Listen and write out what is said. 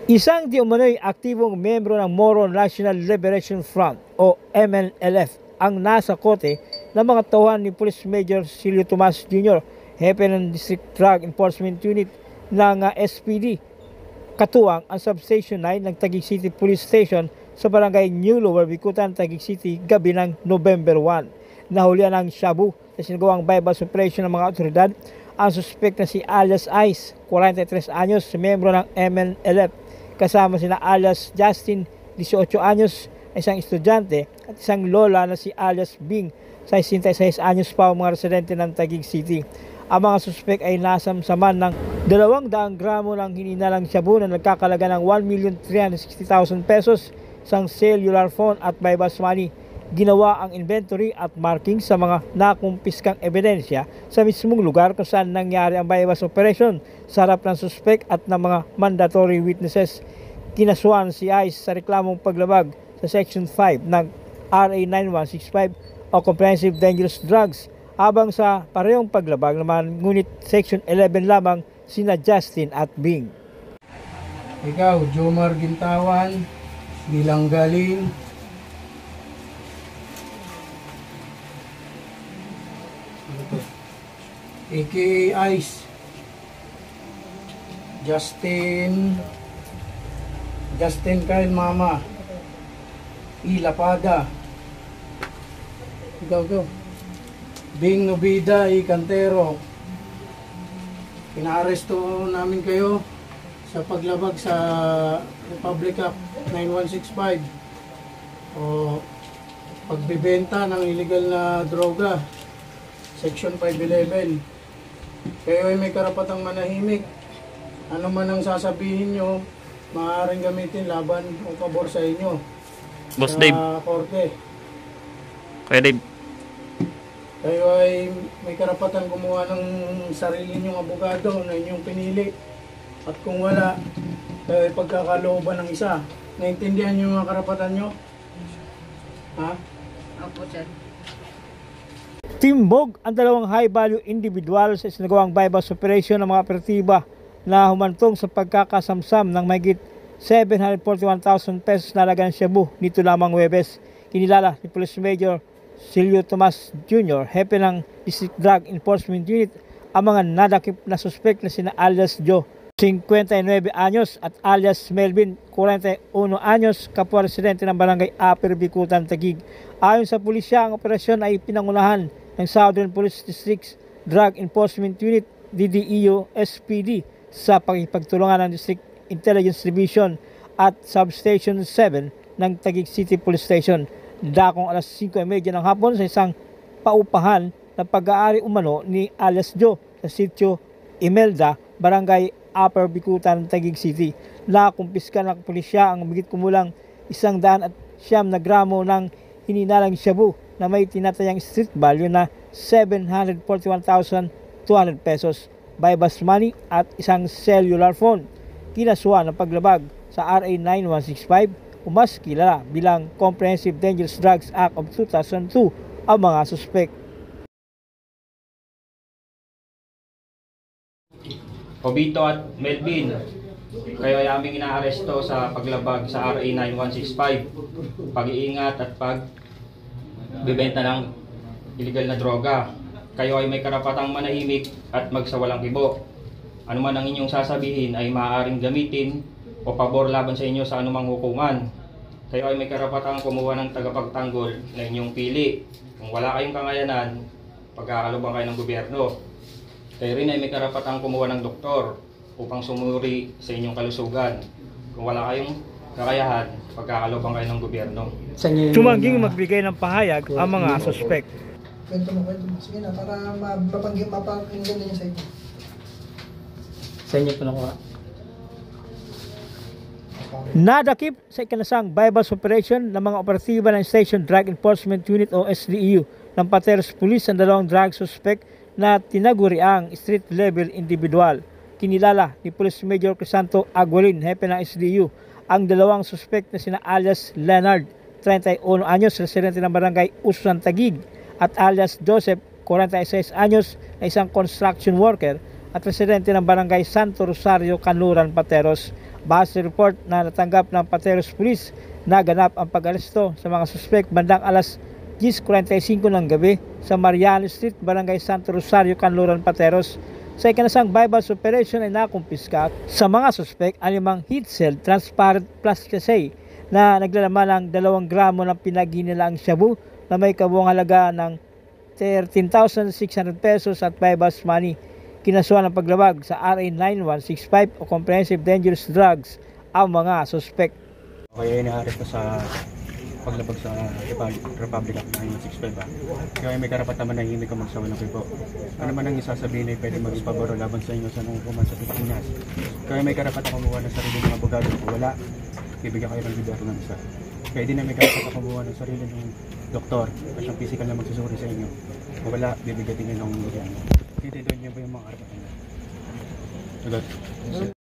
Isang di umano'y aktibong membro ng Moro National Liberation Front o MNLF ang nasa kote ng mga tauhan ni Police Major Silvio Tomas Jr., Hepe ng District Drug Enforcement Unit ng SPD. Katuwang ang Substation 9 ng Taguig City Police Station sa Barangay New Lower Bicutan, Taguig City, gabi ng November 1. Nahulihan ng shabu sa sinagawang bypass operation ng mga otoridad ang suspect na si alias Ice, 43 anyos, membro ng MNLF. Kasama sina alias Justin, 18 anyos, isang estudyante, at isang lola na si alias Bing, 66 anyos pa, mga residente ng Taguig City. Ang mga suspek ay nasamsaman ng 200 gramo ng hininalang shabu na nagkakalaga ng 1,360,000 pesos, isang cellular phone at bypass money. Ginawa ang inventory at marking sa mga nakumpiskang ebidensya sa mismong lugar kung saan nangyari ang bypass operation sa harap ng suspect at ng mga mandatory witnesses. Kinasuhan si Ice sa reklamong paglabag sa Section 5 ng RA 9165 o Comprehensive Dangerous Drugs, habang sa parehong paglabag naman ngunit Section 11 lamang sina Justin at Bing. Ikaw, Jomar Gintawan, Bilang Galing, aka Ice, Justin Kyle Mama, Ilapada, ikaw, Bing Nobida, Cantero. Pinaaresto namin kayo sa paglabag sa Republic Act 9165 o pagbibenta ng illegal na droga, Section 511. Kayo ay may karapatang manahimik. Ano man ang sasabihin nyo, maaaring gamitin laban o pabor sa inyo. Boss sa Dave. Korte. Kaya Dave. Kayo ay may karapatan gumawa ng sarili nyong abogado na inyong pinili. At kung wala, kayo ay pagkakalooban ng isa. Naintindihan nyo yung mga karapatan nyo? Ha? Opo, sir. Timbog ang dalawang high-value individual sa isinagawang bypass operation ng mga operatiba na humantong sa pagkakasamsam ng mahigit 741,000 pesos na halaga ng shabu nito lamang Huwebes. Kinilala ni Police Major Silvio Tomas Jr., Hepe ng District Drug Enforcement Unit, ang mga nadakip na suspect na sina alias Joe, 59 anyos, at alias Melvin, 41 anyos, kapwa residente ng Barangay Upper Bicutan, Taguig. Ayon sa pulisya, ang operasyon ay pinangunahan ng Southern Police District Drug Enforcement Unit, DDEU SPD, sa pakipagtulungan ng District Intelligence Division at Substation 7 ng Taguig City Police Station. Dakong alas 5:30 ng hapon sa isang paupahan ng pag-aari umano ni alias Joe sa sitio Imelda, Barangay Upper Bicutan, Taguig City. Nakumpiska ng pulisya ang higit kumulang 109 gramo ng hininalang shabu na may tinatayang street value na 741,200 pesos, bypass money at isang cellular phone. Kinasuhan ng paglabag sa RA 9165 o mas kilala bilang Comprehensive Dangerous Drugs Act of 2002 ang mga suspect. Obito at Melvin, kayo ay aming inaaresto sa paglabag sa RA 9165, pag-iingat at pagbibenta ng illegal na droga. Kayo ay may karapatang manahimik at magsawalang kibo. Ano man ang inyong sasabihin ay maaaring gamitin o pabor laban sa inyo sa anumang hukuman. Kayo ay may karapatang kumuha ng tagapagtanggol na inyong pili. Kung wala kayong kakayanan, pagkakalubang kayo ng gobyerno. Kayo rin ay may karapatang kumuha ng doktor upang sumuri sa inyong kalusugan. Kung wala kayong kakayahan, pagkakalubang kayo ng gobyerno. Tumangging magbigay ng pahayag ang mga suspect. Kwento mo. Sige na, para mapapakinggan niya sa inyo. Sa inyo po nakuha. Nadakip sa ikanasang bypass operation ng mga operatiba ng Station Drug Enforcement Unit o SDEU ng Pateros Police ang dalawang drug suspect na tinaguriang street level individual. Kinilala ni Police Major Crisanto Aguilin, Hepe ng SDEU, ang dalawang suspect na sina alias Leonard, 31 anyos, residente ng Barangay Ususan, Taguig, at alias Joseph, 46 anyos, na isang construction worker at residente ng Barangay Santo Rosario, Kanluran, Pateros. Base sa report na natanggap ng Pateros Police na ganap ang pag-aresto sa mga suspect bandang alas 10:45 ng gabi sa Mariano Street, Barangay Santo Rosario, Canluran, Pateros. Sa ikinasang bypass operation ay nakumpiska sa mga suspect ang 5 heat cell transparent plastic sachet na naglalaman ng 2 gramo ng pinaghinilaang shabu na may kabuang halaga ng 13,600 pesos at bypass money. Kinasuhan ng paglabag sa RA 9165 o Comprehensive Dangerous Drugs ang mga suspect. Kaya ina-arrest sa paglabag sa Republic Act 9165 ba? Kaya may karapatan naman na hindi ka magsawa ng kipo. Ano man ang isasabihin ay pwede mag-ispaboro laban sa inyo sa nungkuman sa Pilipinas. Kaya may karapatan kumuha ng sarili ng abogado. Kung wala, bibigyan kayo ng gobyerno ng isa. Kaya din na may karapatan kumuha ng sarili ng doktor at siyang physical na magsusuri sa inyo. Kung wala, bibigyan din nyo ng gobyerno. Hindi doon niyo ba yung mga karapatan? Agad.